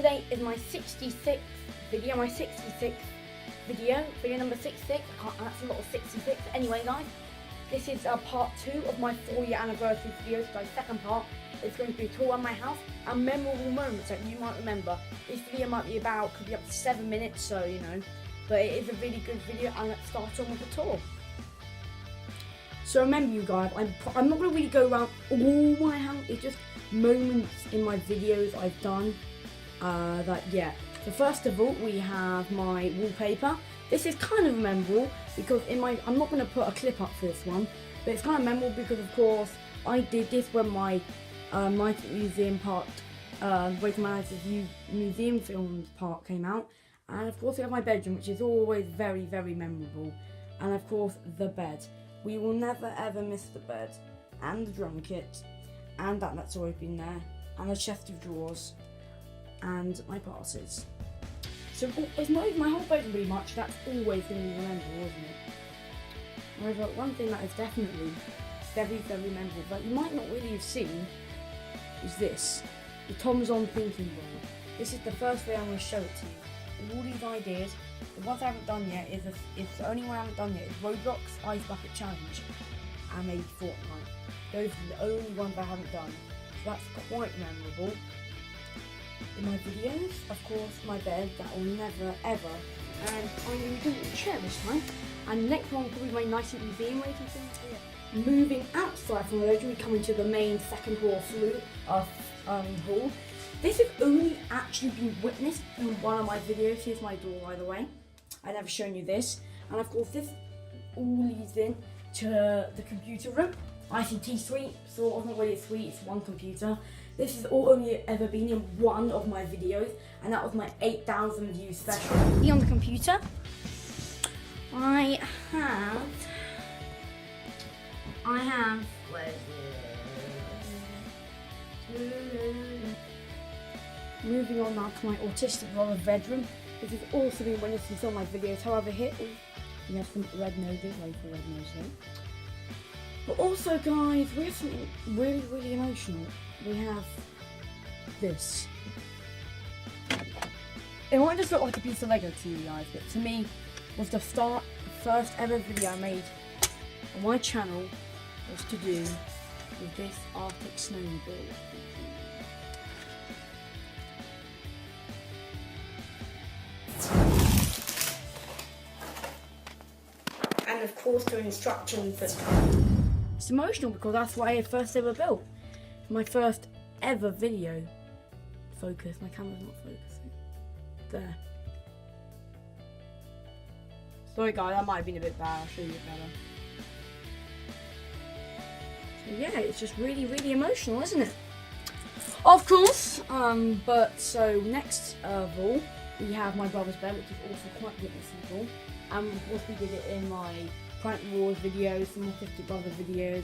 today is my 66th video, video number 66. That's a lot of 66. Anyway guys, this is part 2 of my 4-year anniversary video. So the second part is going to be a tour around my house and memorable moments that you might remember. This video might be could be up to 7 minutes, so you know, but it is a really good video, and let's start on with the tour. So remember you guys, I'm not going to really go around all my house, it's just moments in my videos I've done. So first of all, we have my wallpaper. This is kind of memorable because I'm not going to put a clip up for this one, but it's kind of memorable because of course I did this when my museum part, Wake Managers Museum Films part came out, and of course we have my bedroom, which is always very, very memorable, and of course the bed. We will never ever miss the bed, and the drum kit, and that's always been there, and the chest of drawers, and my passes. So it's not even my whole bedroom pretty much, that's always going to be memorable, isn't it? However, one thing that is definitely very, very memorable that you might not really have seen is this, the Tom's On Thinking Ball. This is the first way I'm going to show it to you. All these ideas, the ones I haven't done yet is the only one I haven't done yet is Roblox Ice Bucket Challenge and maybe Fortnite. Those are the only ones I haven't done. So that's quite memorable. In my videos, of course, my bed that will never ever, and I'm going to do a chair this time. And the next one will be my nice museum waiting thing here. Moving outside from the bedroom, we come into the main second floor hall. This has only actually been witnessed in one of my videos. Here's my door, by the way. I've never shown you this. And of course, this all leads in to the computer room. ICT suite, sort of, not really a suite, it's one computer. This has all only ever been in one of my videos, and that was my 8,000 views special. Here on the computer, I have, where is it? Moving on now to my autistic brother's bedroom. This has also been witnessed in some of my videos. However, here we have some red noses, wait for red nose here. But also guys, we have something really, really emotional. We have this. It might just look like a piece of Lego to you guys, but to me, was the first ever video I made on my channel was to do with this Arctic snowmobile. And of course the instructions. It's emotional because that's what I first ever built. My first ever video. Focus, my camera's not focusing. There. Sorry guys, that might have been a bit bad, I'll show you better. So yeah, it's just really, really emotional, isn't it? Of course, but so next of all, we have my brother's bed, which is also quite witnessable. And of course we did it in my Prank Wars videos, some Autistic Brother videos.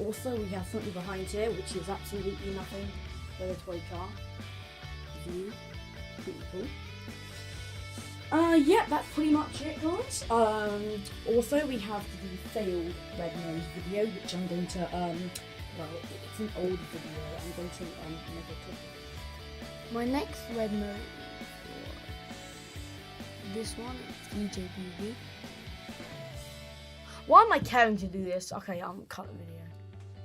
Also we have something behind here which is absolutely nothing but a toy car. View. Pretty cool. Yeah, that's pretty much it guys. Also we have the failed red nose video, which I'm going to well, it's an old video, I'm going to make a clip. My next red nose was this one, it's EJBV. Why am I caring to do this? Okay, I'm cut the video.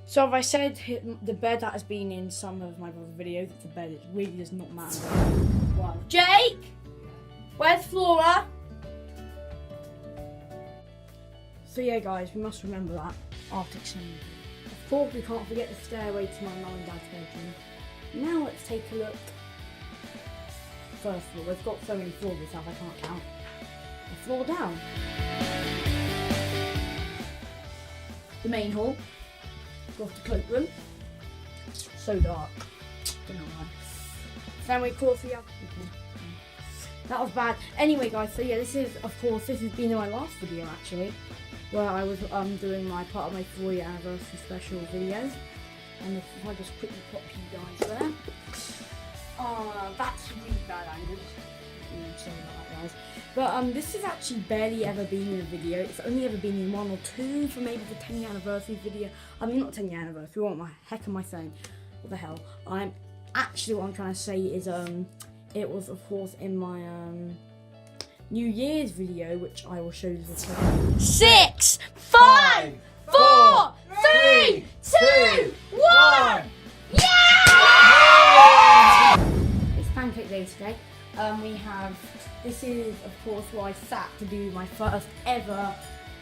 So if I said the bed that has been in some of my other videos, it's a bed, it really does not matter. Wow. Jake! Where's Flora? So yeah guys, we must remember that Arctic snowmobile. Of course we can't forget the stairway to my mum and dad's bedroom. Now let's take a look. First floor, we've got so many floors this house I can't count. A floor down. The main hall. Go off the cloakroom. So dark. Don't know why. Then we course we have. That was bad. Anyway guys, so yeah, this has been in my last video actually, where I was doing my part of my 4-year anniversary special videos. And if I just quickly pop you guys there. That's a really bad angle. Sorry about that guys. But this has actually barely ever been in a video. It's only ever been in 1 or 2 for maybe the 10-year anniversary video. I mean, not 10-year anniversary, what the heck am I saying? What the hell? What I'm trying to say is it was of course in my New Year's video, which I will show you this one. 6, 5, 4, 3, 2, 1. Yeah! It's Pancake Day today. This is of course where I sat to do my first ever,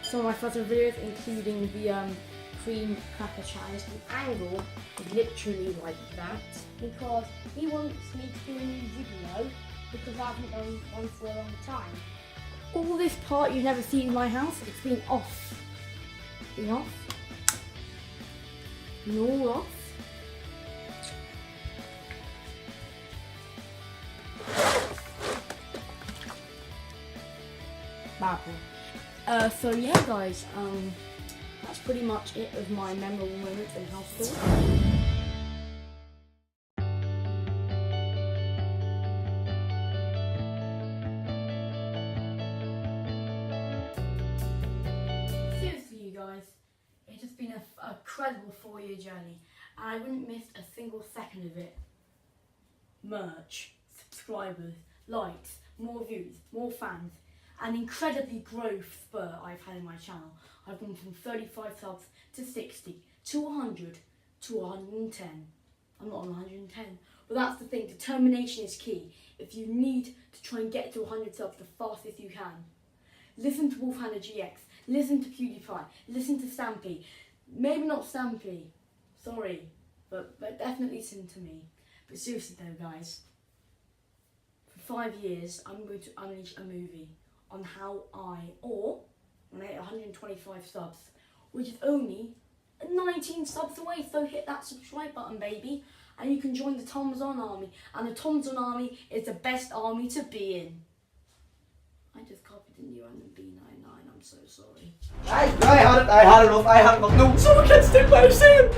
some of my first videos, including the cream cracker challenge. The angle is literally like that because he wants me to do a new video because I haven't done one for a long time. All this part you've never seen in my house, it's been off. Been off. Been all off. So yeah guys, that's pretty much it of my memorable moments in house tour. Seriously you guys, it's just been a incredible 4-year journey and I wouldn't miss a single second of it. Merch, subscribers, likes, more views, more fans, an incredibly growth spur I've had in my channel. I've gone from 35 subs to 60 to 100 to 110. I'm not on 110, but that's the thing, determination is key. If you need to try and get to 100 subs the fastest you can. Listen to Wolfhanda GX, listen to PewDiePie, listen to Stampy. Maybe not Stampy, sorry, but definitely listen to me. But seriously though guys, for 5 years I'm going to unleash a movie on how when I hit 125 subs, which is only 19 subs away, so hit that subscribe button baby, and you can join the Tom's On Army, and the Tom's On Army is the best army to be in. I just copied the new and the B99, I'm so sorry. I had enough, no, someone can stick by the same.